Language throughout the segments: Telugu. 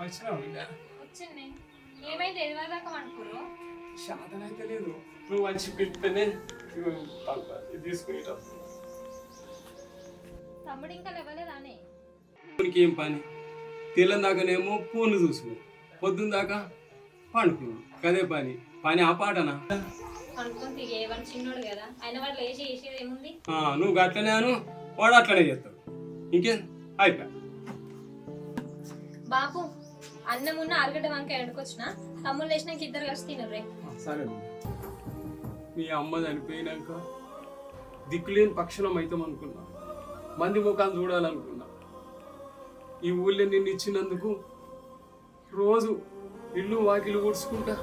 వచ్చినావు బిడ్డ వచ్చింది ఏమైంది ఎదురుదాకా అనుకోరు శాతం అయితే లేదు నువ్వు మంచి పిలిస్తేనే తీసుకుని తమ్ముడు ఇంకా లేవలేదానే మనకి ఏం పని తెల్లని దాకానేమో ఫోన్లు చూసు పొద్దున్న దాకా పండుకున్నాడు అదే పని పని ఆ పాటనా అనుకుంది ఏమని చిన్నోడు కదా ఆయన వాడు లేచి చేసేది ఏముంది నువ్వు అట్లనే అను వాడు అట్లనే చేస్తాడు ఇంకేం అయిపోయా బాబు అన్నం ఉన్న ఆలుగడ్డ వంకాయ వండుకొచ్చిన తమ్ముళ్ళు లేచినాక ఇద్దరు కలిసి తినరే సరే మీ అమ్మ చనిపోయినాక దిక్కులేని పక్షులం అవుతాం అనుకున్నా మంది ముఖాన్ని చూడాలనుకున్నా ఈ ఊళ్ళో నిన్ను ఇచ్చినందుకు రోజు ఇల్లు వాకిలు ఊడ్చుకుంటా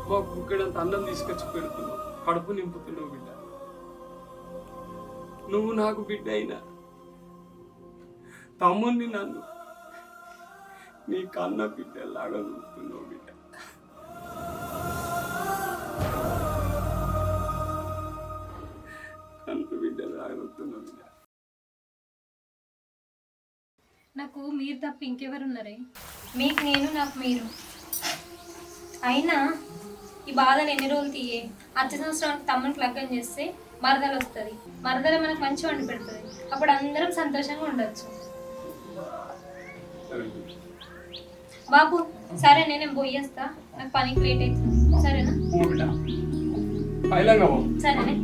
మాకు బుక్కడంత అన్నం తీసుకొచ్చి పెడుతున్నావు కడుపు నింపుతున్నావు బిడ్డ నువ్వు నాకు బిడ్డ అయినా తమ్ముడిని నన్ను నీ కన్న బిడ్డలాగా చూస్తున్నావు బిడ్డ కన్న బిడ్డలాగా చూస్తున్నావు బిడ్డ నాకు మీరు తప్ప ఇంకెవరున్నారే మీకు నేను నాకు మీరు అయినా ఈ బాధలు ఎన్ని రోజులు తీయే అచ్చ సంవత్సరానికి తమ్మునికి లగ్గం చేస్తే మరదలు వస్తుంది మరదలు మనకు మంచి వండి పెడుతుంది అప్పుడు అందరం సంతోషంగా ఉండొచ్చు బాబు సరే నేను పోయేస్తా నాకు పనికి లేట్ అవుతుంది సరేనా సరేనే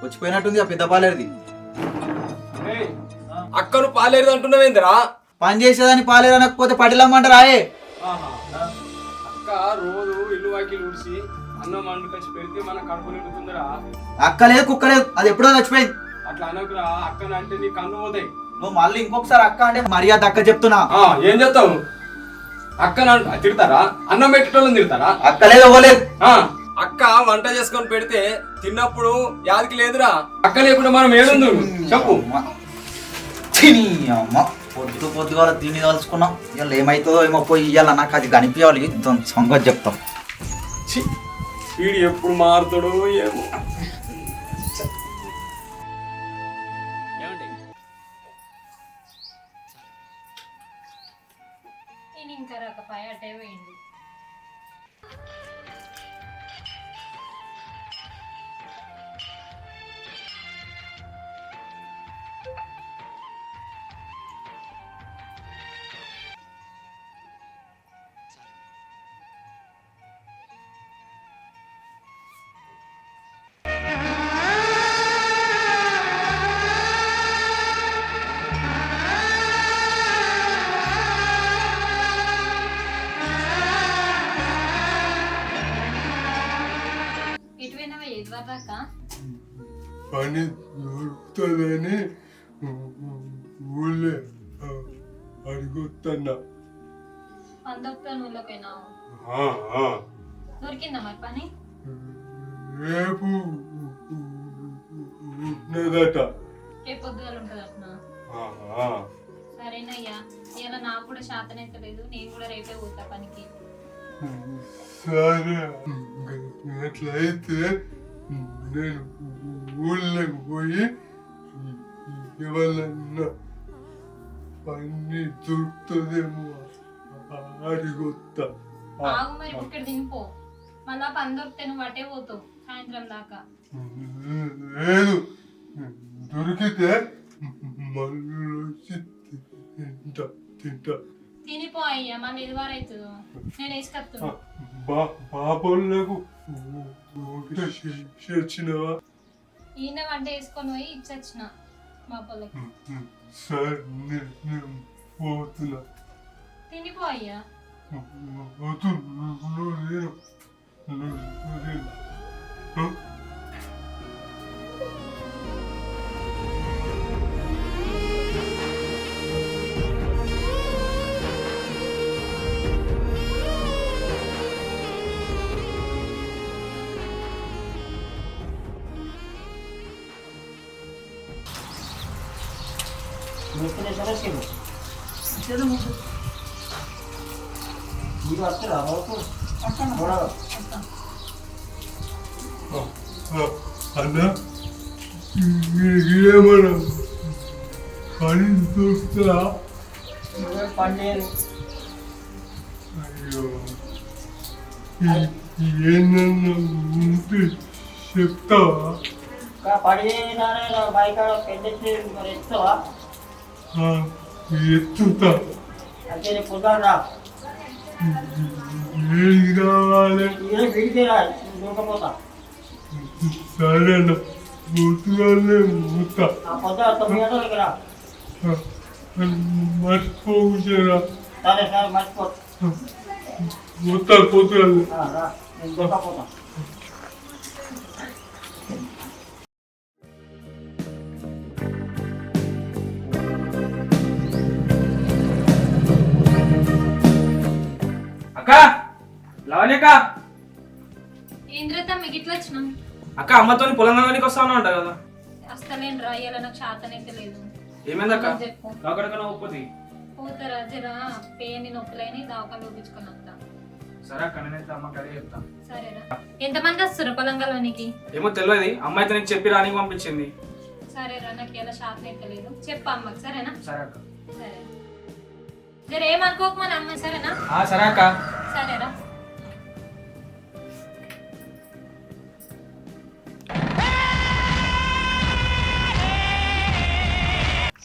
వచ్చిపోయినట్టుంది ఆ పెద్ద పాలేరుది. అక్కను పాలేరు అంటున్నావేందిరా? పని చేసేదాన్ని పాలేరు అనకపోతే పడిలమ్మంటారా? అక్క రోజు ఇల్లు వాకిలు ఊడిసి అన్నం వండుకొచ్చి పెడితే మన కడుపు నిండుతుందిరా. అక్క లేదు కుక్క లేదు, అది ఎప్పుడో చచ్చిపోయింది. అట్లా అనకురా, అక్కన అంటే నీ కన్ను పోతాయి. నువ్వు మళ్ళీ ఇంకొకసారి అక్క అంటే మర్యాద అక్క చెప్తున్నా. ఏం చెప్తావు? అక్కన తిడతారా? అన్నం పెట్టేటోళ్ళని తిడతారా? అక్క లేదు ఇవ్వలేదు. అక్క వంట చేసుకొని పెడితే తిన్నప్పుడు యాదికి లేదురా. అక్క లేకుండా మనం ఏడుందు చెప్పు. పొద్దు పొద్దుగా తిని తలుచుకున్నాం, ఇవాళ ఏమవుతుందో ఏమో పోయి ఇవ్వాలి, నాకు అది కనిపించాలి. సంగతి చెప్తాం. వీడు ఎప్పుడు మారుతాడో ఏమో. ఇంకా రాకపోయా అటే పోయింది. పని దొరుకుతుందని ఊళ్ళే అడుగుతున్నా. దొరికిందా మరి పని? రేపు ఉన్నదట. రేపు పొద్దుగాల ఉంటుందట. సరేనయ్యా, ఇలా నాకు కూడా శాతనైతలేదు, నేను కూడా రేపే పోతా పనికి. సరే, అట్లయితే నేను ఊళ్ళోకి పోయి ఎవరన్నా పని దొరుకుతుందేమో అడిగొత్తా. ఆగు మరి, ఇక్కడ దింపో. మళ్ళా పని దొరికితే నువ్వు అటే పోతావు సాయంత్రం దాకా. లేదు, దొరికితే మళ్ళీ తింటా. తినిపో అయ్యా, మళ్ళీ ఎదువారు అవుతుందో. నేను వేసుకొస్తున్నా. బాబోళ్ళకు చేర్చినవా? ఈయన వంట వేసుకొని పోయి ఇచ్చొచ్చిన మా పొలకి. సరే, నేను పోతున్నా. తినిపో అయ్యా. అన్న ఏమన్నా పని చూస్తా అయ్యో ఏందన్నా ఉంటే చెప్తావా ఎత్తుతా ఏది కావాలి సరేనా ముట్టుగానే ముట్ట మర్చిపోకురా ముట్ట పోతుంది అక్క లవణ్యక్క ఏంద్రత మీకు ఇట్లా వచ్చినాం అక్క అమ్మతో పొలం దగ్గరికి వస్తా అంట కదా వస్తలేను రా ఇవాళ నాకు శాతనైతే లేదు ఏమైందక్క చెప్పు అక్కడికన్నా ఒప్పుది పోతారా జరా పేని నొప్పులైన దావకాలు చూపించుకొని వస్తా సరే అక్క నేనైతే అమ్మకి అదే చెప్తా సరేరా ఎంతమంది వస్తారు పొలంగల్లోనికి ఏమో తెలియదు అమ్మ అయితే నీకు చెప్పి రానికి పంపించింది సరేరా నాకు ఇలా శాతనైతే లేదు చెప్పు అమ్మకి సరేనా సరే అక్క సరే జర ఏమనుకోక మన అమ్మ సరేనా సరే అక్క సరేరా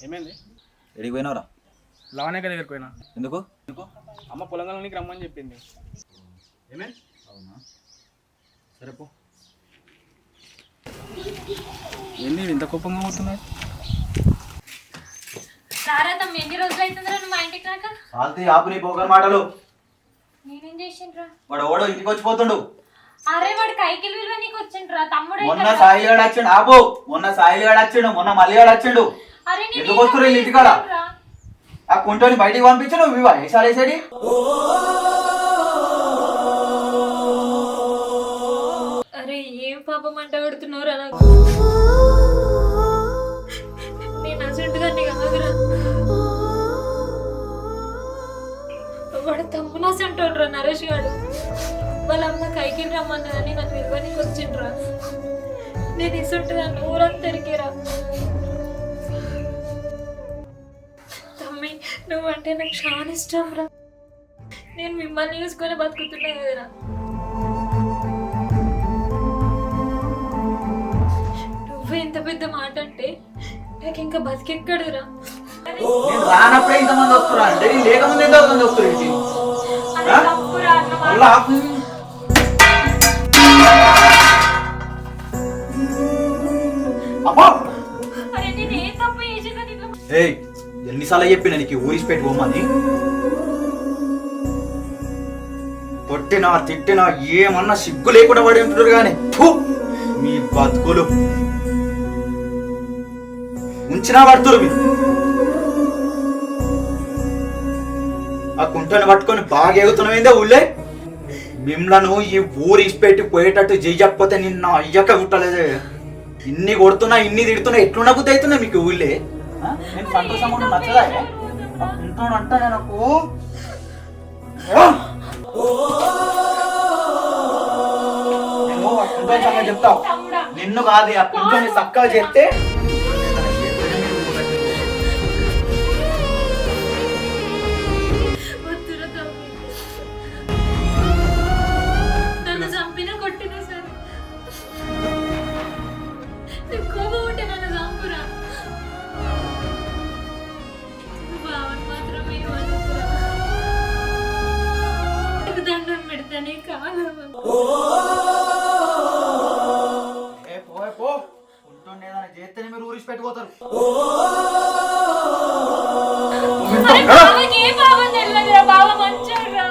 ఏమైంది ఎడికి పోయినావురా? లవణ్యక్క దగ్గరికి పోయినా ఎందుకు? అమ్మ పొలంగల్లోనికి రమ్మని చెప్పింది ఏమైంది అవునా సరే పో. ఏంది ఇంత కోపంగా అవుతున్నాడు సారా తమ్మి ఎన్ని రోజులు అవుతుందిరా నువ్వు మా ఇంటికి రాక సాల్తీ ఆపు నీ పోగర్ మాటలు. నేనేం చేసిండ్రా వాడు ఓడో ఇంటికి వచ్చిపోతుండు. అరే వాడు కైకిల్ విలువ నీకు వచ్చిండ్రా తమ్ముడు మొన్న సాయిల్ గాడు వచ్చిండు. ఆపు, మొన్న సాయిల్ గాడు వచ్చిండు, మొన్న మల్లి గాడు వచ్చిండు. అరే నేను ఎందుకు వస్తుర్రు వీళ్ళు ఇంటికాడ? ఆ కుంటోని బయటికి పంపించు. నువ్వు ఇవా వేసాడేసాడి. అరే ఏం పాపం అంట పెడుతున్నావురా నాకు నేను అసంటుగా కాదురా వాడు తమ్ముడు అసంటోడ్రా నరేష్ గాడు వాళ్ళ అమ్మ కైకిల్ రమ్మన్నదని నన్ను ఇవ్వడానికి వచ్చిండ్రా నేను ఇసుంటుగా ఊరంతరికిరా తమ్మి నువ్వంటే నాకు చాలా ఇష్టం రా నేను మిమ్మల్ని చూసుకొని బతుకుతున్నా కదరా నువ్వు ఎంత పెద్ద మాట అంటే నాకు ఇంకా బతికెక్కడురా నేను రానప్పుడే ఇంతమంది వస్తున్నా అంటే నేను లేకముందు ఎంతమంది వస్తున్నారు? అది తప్పురా అన్న అబ్బా అరే నేను ఏ తప్పు చేసినా నీకు ఏయ్, ఎన్నిసార్లు చెప్పిన నీకు ఊరిసి పెట్టి పోమని? కొట్టినా తిట్టినా ఏమన్నా సిగ్గు లేకుండా పడి ఉంటున్నారు కానీ మీ బతుకులు ఉంచినా పడుతురు మీరు. ఆ కుంటని పట్టుకొని బాగా ఎగుతున్నాయిందే ఊళ్ళే. మిమ్మలను ఈ ఊరు ఇసిపెట్టి పోయేటట్టు చెయ్యకపోతే నిన్న అయ్యక కుట్టలేదే. ఇన్ని కొడుతున్నా ఇన్ని తిడుతున్నా ఎట్లున్నా బుద్ధి అవుతున్నా మీకు ఊళ్ళే. నేను సంతోషంగా ఉంటే నచ్చదా? అంటే నాకు నేను చెప్తా. నిన్ను కాదు ఆ కుంటని చక్కగా చేస్తే వద్దురా తమ్మి నన్ను చంపినా కొట్టినా సరే నువ్వు కోపం ఉంటే నన్ను చంపురా బావని మాత్రమే అనుకురా దండం పెడతానే కాదు చేస్తేనే మీరు ఊరిసి పెట్టిపోతారు. బావకి ఏ బావం తెలియదురా బావ మంచోడ్రా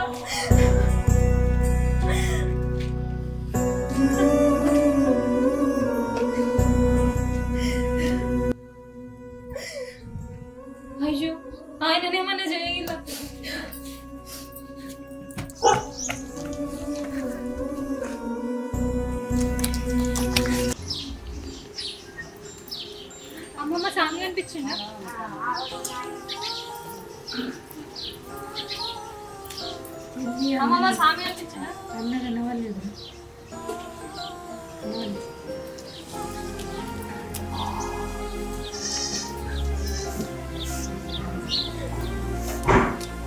అయ్యో ఆయననేమన్నా చేయగల అమ్మమ్మ సామి అనిపించిందా? అమ్మమ్మ సామి అనిపించిందా?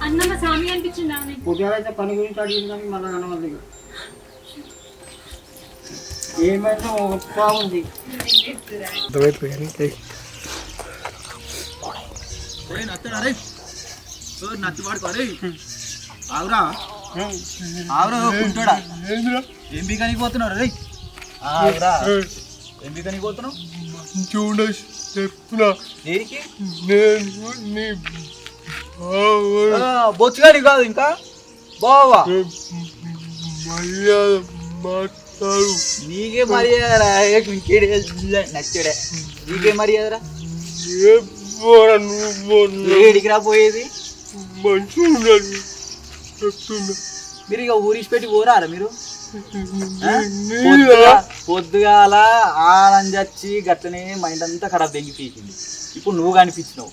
అన్నమ్మ సామి అనిపించిందా? పొద్దుగాలైతే పని గురించి అడిగింది కానీ మళ్ళీ అనవద్దు ఇక. ఏమైనా బాగుంది. నచ్చి పడుకో అరే ఆవురా ఆవురా కుంటోడా ఏం బీకానికి పోతున్నావు రే ఆవురా ఏం బీకానికి పోతున్నావు చూడ చెప్తున్నా దేనికి నేను నీ బొచ్చుగాడి కాదు ఇంకా బావా మర్యాద మాట్లాడు. నీకే మర్యాదరా ఇంకేడే నచ్చడే నీకే మర్యాదరా నువ్వు ఏడికి రా పోయేది మంచిగా ఉండాలి చెప్తున్నా. మీరు ఇక ఊరిసి పెట్టి పోరారా మీరు నీరా పొద్దుగాల ఆలని చచ్చి గట్లనే మైండ్ అంతా ఖరాబ్ దెంగి పీకింది. ఇప్పుడు నువ్వు కనిపించినావు.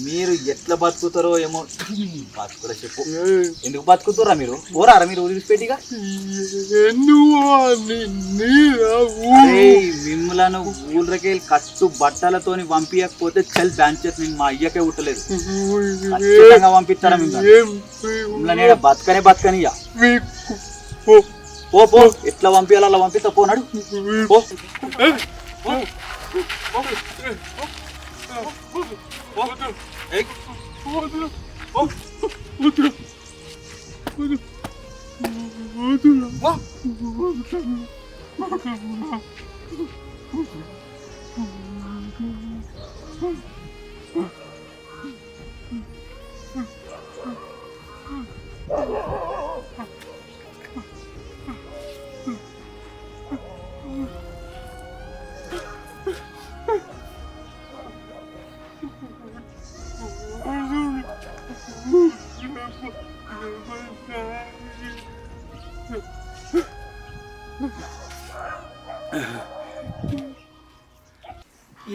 మీరు ఎట్లా బతుకుతారో ఏమో బతుకురా చెప్పు. ఎందుకు బతుకుతారా మీరు పోరారా మీరు ఊరికి పెట్టిగా మిమ్మలను ఊళ్ళకి కట్టు బట్టలతోని పంపించకపోతే చల్ బ్యాంచెస్ మేము మా అయ్యకే ఉట్టలేదు ఖచ్చితంగా పంపిస్తారా మిమ్మల్ని బతకనే బతకనియా పో పో ఎట్లా పంపించాలి అలా పంపిస్తా పోనాడు పో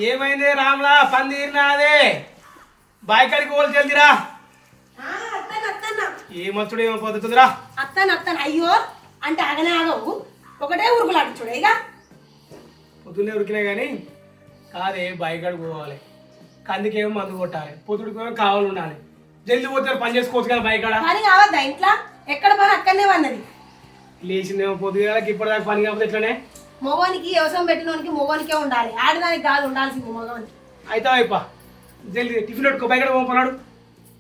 ఏమైంది రామ్లా పని తీరినాదే బాయికాడికి పోలు చెల్దిరా ఏమొచ్చుడు ఏమో పొద్దుతుందిరా అత్తాను అయ్యో అంటే ఆగనే ఆగవు ఒకటే ఉరుకులాడు చూడ ఇక పొద్దున్నే ఉరికినా కానీ కాదే బాయికాడికి పోవాలి కందికేమో మందు కొట్టాలి పొద్దుడికేమో కావాలి ఉండాలి జల్దీ పోతే పని చేసుకోవచ్చు కదా బాయికాడ పని కావద్దా ఇంట్లో ఎక్కడ పని అక్కడనే వన్నది లేచిందేమో పొద్దుగాలకి ఇప్పటిదాకా పని కాకపోతే ఎట్లనే మగవానికి వ్యవసాయం పెట్టినోనికి మగవానికే ఉండాలి ఆడదానికి కాదు ఉండాల్సింది మగవానికి అయితే అయిపో జల్దీ టిఫిన్ పెట్టుకో బయట పోతున్నాడు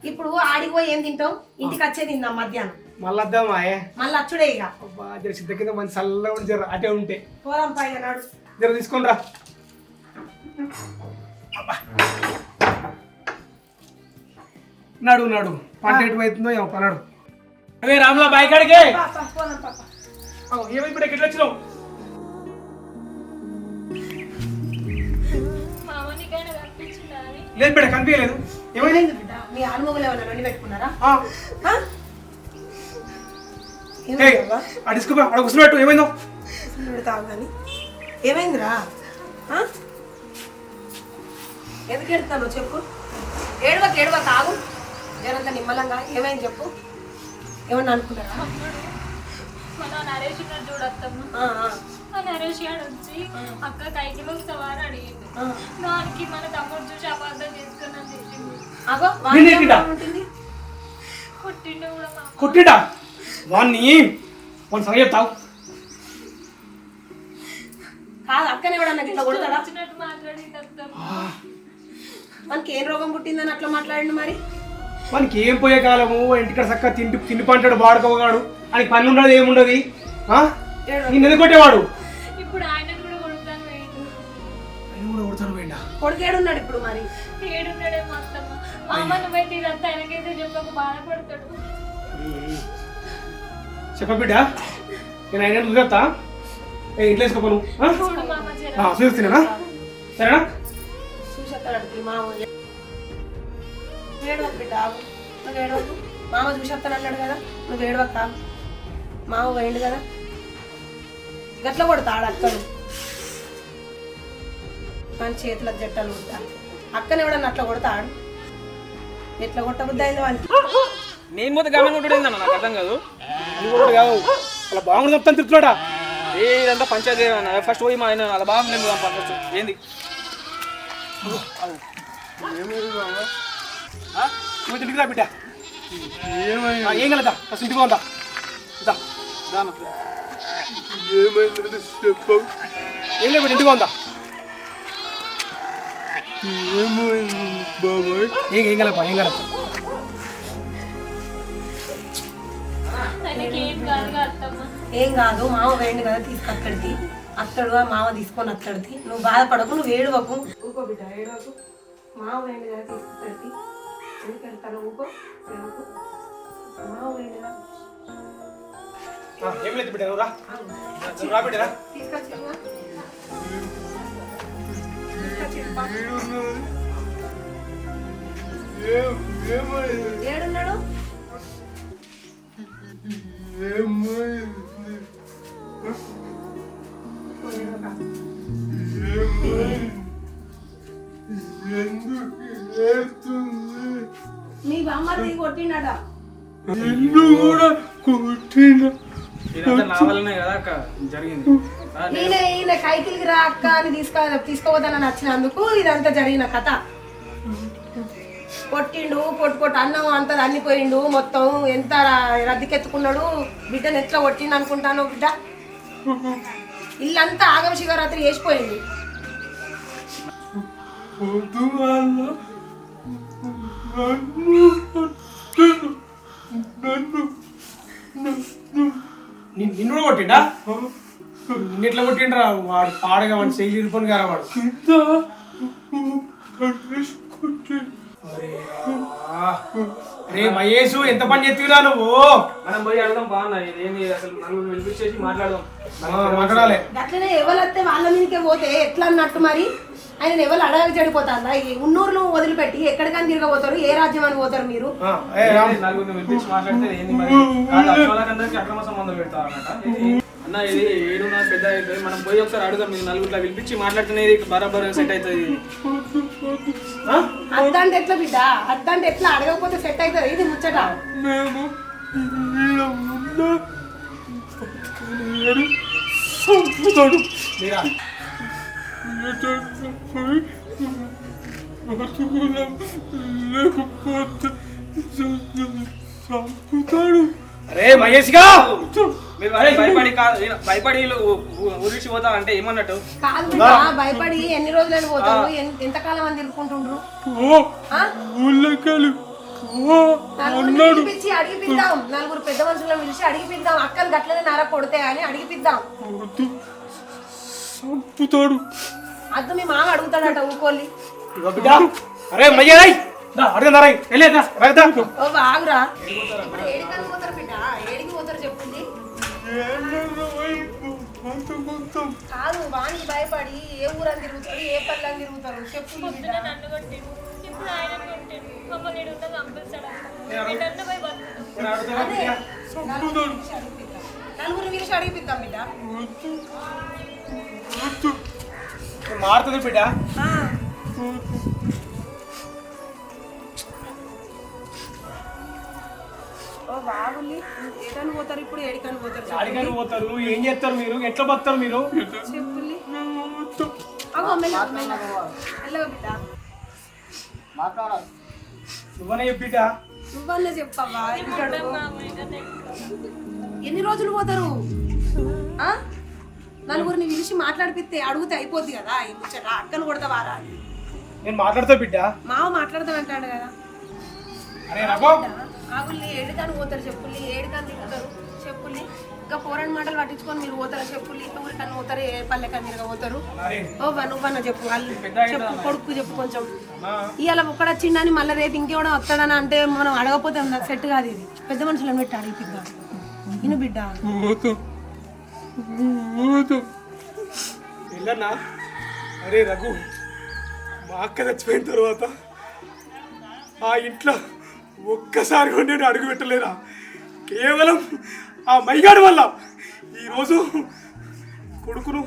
ఇప్పుడు ఆడికి పోయి ఏం తింటావు ఇంటికి వచ్చే తిందాం మధ్యాహ్నం మళ్ళీ వద్దామా మళ్ళీ అచ్చుడే ఇక అబ్బా జర సిద్ధ కింద మంచి చల్లగా ఉండి జర అటే ఉంటే పోదాం పైగా నాడు జర తీసుకొని రా నడు నడు పంట ఎటు అవుతుందో ఏమో పన్నాడు అవే రాములా బాయికాడికే పోదాం పాప ఏమైంది ఇప్పుడు ఎట్లా వచ్చినావు మామూలుగానే కనిపించిందా అని? లేదు బిడ్డ కనిపించలేదు ఏమైంది బిడ్డ మీ ఆలుమొగలు ఏమన్నా వండి పెట్టుకున్నారా ఆ, ఆ? ఏమైందవ్వా? ఆ డిస్కో అక్కడ కూర్చోబెట్టు ఏమైందో పెడతావు కానీ ఏమైందిరా ఆ? ఎందుకు ఎడతాను చెప్పు ఏడవక ఆగు జరంత నిమ్మలంగా ఏమైంది చెప్పు ఏమన్నా అనుకున్నారా మన నరేష్ ఉన్నాడు చూడత్తమ్మ. ఆ, ఆ, ఆ నరేష్ గారు వచ్చి అక్క కైకిలో వస్తావారు అడిగింది. ఆ. దానికి మన తమ్ముడు చూసి అపార్థం చేసుకున్నాను తెచ్చింది. అగో నిన్ను ఎక్కిండా? ఉంటుంది కొట్టిండు కూడా మా అమ్మ. కొట్టిడా వాణ్ణి వాడిని సంగతి చెప్తావు కాదు అక్కనే ఎవడన్నా గిట్లా కొడతాడా వచ్చినట్టు మాట్లాడింది అత్తమ్మ. మనకి ఏం రోగం పుట్టిందని అట్లా మాట్లాడండి మరి వానికి ఏం పోయే కాలము ఇంటికాడ చక్కగా తిండి పంటాడు వాడుకోగాడు అని పని ఉండదు ఏముండదు నిన్ను ఎందుకు కొట్టేవాడు ఇప్పుడు ఆయన కూడా కొడతాను వేయండి. ఆయన కూడా కొడతాను పోయిండా కొడుకేడున్నాడు ఇప్పుడు మరి ఏడున్నాడేమో అత్తమ్మ. అమ్మ నువ్వైతే ఇదంతా ఆయనకైతే చెప్పక బాధపడతాడు. చెప్ప బిడ్డ నేను ఆయన చూసేస్తా ఇంట్లో వేసుకోపను చూడు మామ జర. చూస్తున్నానా సరేనా చూసేస్తాడు మామ ఏడవకు బిడ్డ ఆగు నువ్వు ఏడవకు మామ చూసేస్తాను అన్నాడు కదా నువ్వు ఏడవకు ఆగు మామ పోయిండు కదా గట్ల కొడతా ఆడ అక్కను మన చేతులకు జట్టలు కొడతా అక్కని ఎవడన్నా అట్లా కొడతాడు ఎట్లా కొట్టబుద్ది అయింది వానికి నేను పోతే గమనం కొట్టుడేందన్న నాకు అర్థం కాదు నువ్వు కూడా కాదు అలా బాగుంది చెప్తాను తిరుగుతున్నాడా ఇదంతా పంచాయతీ ఫస్ట్ పోయి మా ఆయన అలా బాగుంది ఫస్ట్ ఏంది నువ్వు తిరిగిరా బిడ్డ ఏం కలదా ఫస్ట్ ఇంటికి ఉందా ఏమైందంటే చెప్పవు. ఏం లేదు ఇంటికి ఉందా ఏమైంది బాబాయ్? ఏం కలప ఏం కలప ఆయనకి ఏం కాదుగా అత్తమ్మ. ఏం కాదు మామ వేయండి కదా తీసుకొక్కడికి అత్తడు మామ తీసుకొని అత్తడికి నువ్వు బాధపడకు నువ్వు ఏడవకు ఊకో బిడ్డ ఏడవకు మామ వేయండి కదా తీసుకొక్కడికి ఎందుకు వెళ్తాను ఊకో ఏడవకు మామ వేయండి కదా ఏం లేదు బిడ్డ నువ్వు రా రా బిడ్డ రా తీసుకొచ్చిందా ఏమైంది? ఏడున్నాడు ఏమైంది? ఎందుకు ఏడుస్తుంది? నీ బామ్మది కొట్టిండట నిన్ను కూడా కొట్టిన ఇదంతా నా వల్లనే కదా అక్క జరిగింది ఈయన కైకిలికి రా అక్క అని తీసుకోవద్దని వచ్చినందుకు ఇదంతా జరిగిన కథ కొట్టిండు పొట్టు అన్నం అంతా అన్నిపోయిండు మొత్తం ఎంత రద్దీకెత్తుకున్నాడు బిడ్డను ఎట్లా కొట్టిండు అనుకుంటాను బిడ్డ ఇల్లంతా ఆగమ శివరాత్రి వేసిపోయింది పొద్దుగాల నన్ను కొట్టిన నన్ను నిన్ను కూడా కొట్టిండా నిన్ను ఎట్లా కొట్టిండ్రా వాడు పాడగా వాడు చేయి ఇరుపని గారా వాడు కింద కొట్టిన రే మహేష్ ఎంత పని చేస్తున్నా నువ్వు మనం పోయి అడగం బాగున్నా ఇదేంది అసలు నలుగురు పిలిపించేసి మాట్లాడదాం మాట్లాడాలి అట్లనే ఎవరైతే వాళ్ళ మీదకే పోతే ఎట్లా అన్నట్టు మరి ఆయన ఎవరు అడగ చెడిపోతారా ఈ ఉన్నూరును వదిలిపెట్టి ఎక్కడికైనా తిరగబోతారు ఏ రాజ్యం అని పోతారు మీరు నలుగురిని పిలిపించి మాట్లాడితే ఏంది మరి వాళ్ళకందరికీ అక్రమ సంబంధం పెడతారన్నమాట అన్న ఇది ఏడు నా పెద్ద అవుతుంది మనం పోయి ఒకసారి అడుగుదాం మీరు నలుగురిలో పిలిపించి మాట్లాడుతున్నది బరాబర్ సెట్ అవుతుంది అద్దంటే ఎట్లా బిడ్డ అద్దంటే ఎట్లా అడగకపోతే సెట్ అవుతుంది ఇది ముచ్చట మేము వీళ్ళ ముందు మీరా లేకపోతే చంపుతాడు. అరే మహేష్ గా మీరు అరే భయపడి కాదు భయపడి ఊరికి పోతా అంటే ఏమన్నట్టు కాదు బిడ్డ భయపడి ఎన్ని రోజులని పోతారు ఎంతకాలం అని తిరుగుకుంటుండ్రు ఊళ్ళకెళ్ళి నలుగురిని పిలిపించి అడిగిపిద్దాం నలుగురు పెద్ద మనుషులను పిలిచి అడిగిపిద్దాం అక్కలు గట్లనే నర కొడితే అని అడిగిపిద్దాం చంపుతాడు. అద్దు మీ మామ అడుగుతాడట ఊకోలి అరే మయ్యాయ్ అడుగుతారా వెళ్ళేదా రగదా ఓ బాగురా ఇప్పుడు ఏడికని పోతారు బిడ్డ ఏడికి పోతారు చెప్పుంది కాదు వానికి భయపడి ఏ ఊరని తిరుగుతారు ఏ పల్లెని తిరుగుతారు చెప్పు పొద్దున నన్ను కొట్టిండు ఇప్పుడు ఆయన కొట్టిండు మమ్మల్ని ఈడ ఉన్న చంపేస్తాడు నన్ను పోయి బతుకుతాడు నలుగురు పిలిచి అడిగిపిద్దాం బిడ్డ మారుతుంది బిడ్డ ఓ బాగుంది ఏటని పోతారు ఇప్పుడు ఏడికని పోతారు అడిగని పోతారు ఏం చేస్తారు మీరు ఎట్లా బతారు మీరు చెప్పుల్లి అగో మెల్లగా బిడ్డ నువ్వనే బిడ్డ నువ్వన్నా చెప్పవా ఎన్ని రోజులు పోతారు ఆ? నలుగురిని పిలిచి మాట్లాడిపిస్తే అడిగితే అయిపోద్ది కదా ఈ ముచ్చట అక్కను కొడతావారా నేను మాట్లాడతా బిడ్డ మావ మాట్లాడతానంటాడు కదా అరే రఘు ఆగుల్ని ఏడుకని పోతారు చెప్పుల్ని ఏడుకని తిరుగుతారు చెప్పుల్ని ఇంకా పోరాని మాటలు పట్టించుకొని మీరు పోతారు చెప్పుల్ని ఊరికని పోతారు ఏ పల్లెకని తిరగబోతారు ఓ నువ్వన్నా చెప్పు వాళ్ళు చెప్పు కొడుకు చెప్పు కొంచెం ఇవాళ ఒక్కడ వచ్చిండని మళ్ళీ రేపు ఇంకెవడో వస్తాడని అంటే మనం అడగపోతే సెట్ కాదు ఇది పెద్ద మనుషులను పెట్టి అడిగిద్దాం ఇను బిడ్డ వెళ్ళన్నా అరే రఘు మా అక్క చచ్చిపోయిన తర్వాత ఆ ఇంట్లో ఒక్కసారి కూడా నేను అడుగు పెట్టలేదా కేవలం ఆ మైగాడి వల్ల ఈరోజు కొడుకును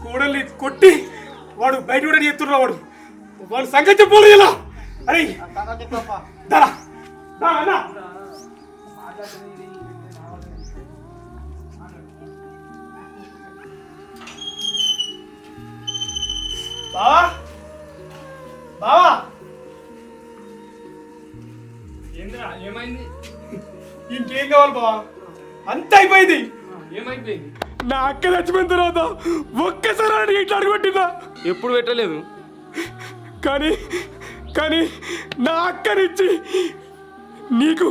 కోడల్ని కొట్టి వాడు బయట కూడా చెప్తున్నా వాడు సంగతి చెప్పలేదు ఇలా అరే దారా అన్నా బావా బావా ఏంద్రా ఏమైంది? ఇంకేం కావాలి బావా అంత అయిపోయింది. ఏమైపోయింది? నా అక్క చచ్చిపోయిన తర్వాత ఒక్కసారి ఇట్లా అడుగుపెట్టిందా? ఎప్పుడు పెట్టలేదు. కానీ కానీ నా అక్కనిచ్చి నీకు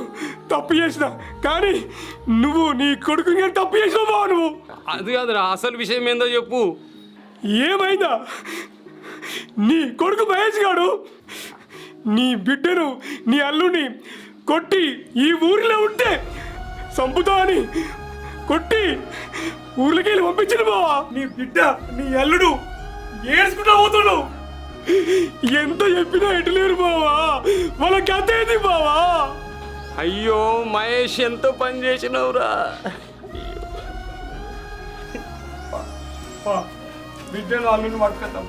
తప్పు చేసిన కానీ నువ్వు నీ కొడుకు తప్పు చేసినావు బావ. నువ్వు అది కాదురా, అసలు విషయం ఏందో చెప్పు. ఏమైందా? నీ కొడుకు మహేష్ గాడు నీ బిడ్డను నీ అల్లుని కొట్టి ఈ ఊరిలో ఉంటే సంపుతా అని కొట్టి ఊర్లోకి వెళ్ళి పంపించిన బావా. నీ బిడ్డ నీ అల్లుడు ఏడ్చుకుంటా పోతున్నావు. ఎంత చెప్పినా ఎటులేరు బావా. వాళ్ళ కథ ఏంది బావా? అయ్యో మహేష్ ఎంతో పని చేసినవురా. బిడ్డను అల్లుని పట్టుకుంటా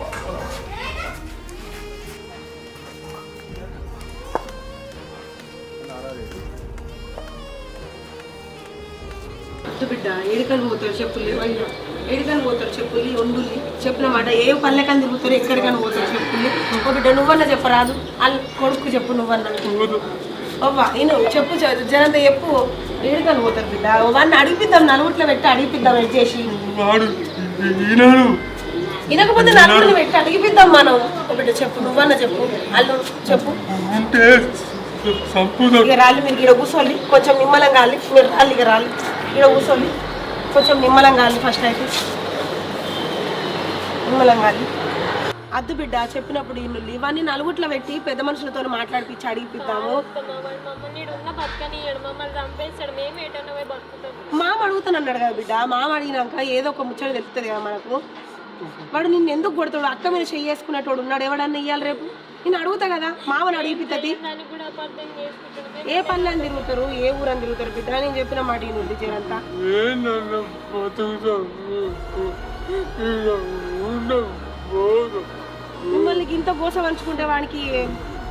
బిడ్డ ఏడికని పోతారు చెప్పులు ఏడికని పోతారు చెప్పులు ఒండుల్లి చెప్పిన మాట ఏ పల్లెకని తిరుగుతారు ఎక్కడికని పోతారు చెప్పులు. ఓ బిడ్డ నువ్వన్నా చెప్పరాదు వాళ్ళు కొడుకు చెప్పు నువ్వన్నా అవ్వా నేను చెప్పు జనంత చెప్పు ఏడికని పోతారు బిడ్డ వాడిని అడిగిపిద్దాం నలుగుట్లో పెట్టి అడిగిపిద్దాం ఎడ్ చేసి వినకపోతే నలుగురిని పెట్టి అడిగిపిద్దాం మనం. ఓ బిడ్డ చెప్పు నువ్వన్నా చెప్పు అల్లు చెప్పు. ఇక రాళ్ళు మీరు ఇక్కడ కూర్చోండి కొంచెం నిమ్మలంగా కాలి మీరు రాళ్ళు ఇక రాళ్ళు ఇక్కడ కూర్చోండి కొంచెం నిమ్మలంగా కాలి ఫస్ట్ అయితే నిమ్మలంగా కాలి. అద్దు బిడ్డ చెప్పినప్పుడు ఇల్లు ఇవన్నీ నలుగుట్లో పెట్టి పెద్ద మనుషులతో మాట్లాడిపించి అడిగిపిద్దాము. మామ అడుగుతానన్నాడు కదా బిడ్డ. మామ అడిగినాక ఏదో ఒక ముచ్చట తెలుస్తుంది కదా మనకు. వాడు నిన్ను ఎందుకు కొడతాడు? అక్క మీద చేసుకునేటోడు ఉన్నాడు ఎవడన్నా ఇయ్యాలి రేపు. నేను అడుగుతా కదా మామని అడిగిపిస్తుంది. ఏ పనులు అని తిరుగుతారు ఏ ఊరని తిరుగుతారు బిడ్డ. నేను చెప్పిన మాట ఈ నుండి చేరంతా మిమ్మల్ని ఇంత గోస పంచుకుంటే వాడికి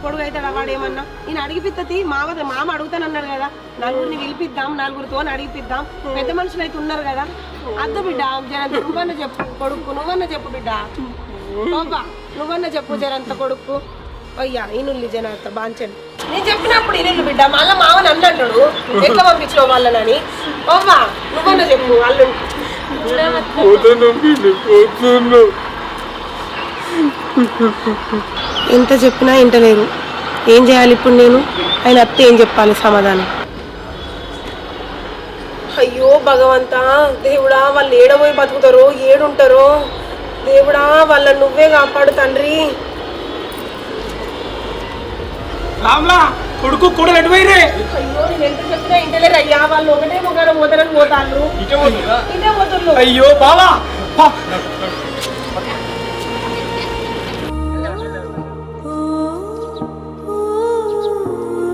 పొడుగు అవుతాడా వాడు ఏమన్నా? నేను అడిగిపిస్తుంది మామ అడుగుతానన్నాడు కదా. నలుగురిని పిలిపిద్దాం నలుగురితో అడిగిపిద్దాం. పెద్ద మనుషులు అయితే ఉన్నారు కదా. అద్దు బిడ్డ జరంత నువ్వన్నా చెప్పు కొడుకు నువ్వన్నా చెప్పు బిడ్డ. బాబా నువ్వన్నా చెప్పు జరంత కొడుకు. అయ్యా ఈనుల్లి జనంత బాంచండి. నేను చెప్పినప్పుడు ఈనుల్లు బిడ్డ మళ్ళీ మామని అన్నట్టు ఎట్లా పంపించిన వాళ్ళని. బాబా నువ్వన్నా చెప్పు వాళ్ళు ఎంత చెప్పినా ఇంటలేరు. ఏం చేయాలి ఇప్పుడు నేను? ఆయన అత్త ఏం చెప్పాలి సమాధానం? అయ్యో భగవంతా దేవుడా వాళ్ళు ఏడబోయి బతుకుతారో ఏడుంటారో దేవుడా వాళ్ళని నువ్వే కాపాడు తండ్రి. రామ్లా కొడుకు కూడా ఎటువైరే? అయ్యో నేను ఎంత చెప్పినా ఇంటలేరు అయ్యా. వాళ్ళు ఒకటే ముఖాన పోతారని పోతారు ఇటే పోతున్నారు. అయ్యో బావా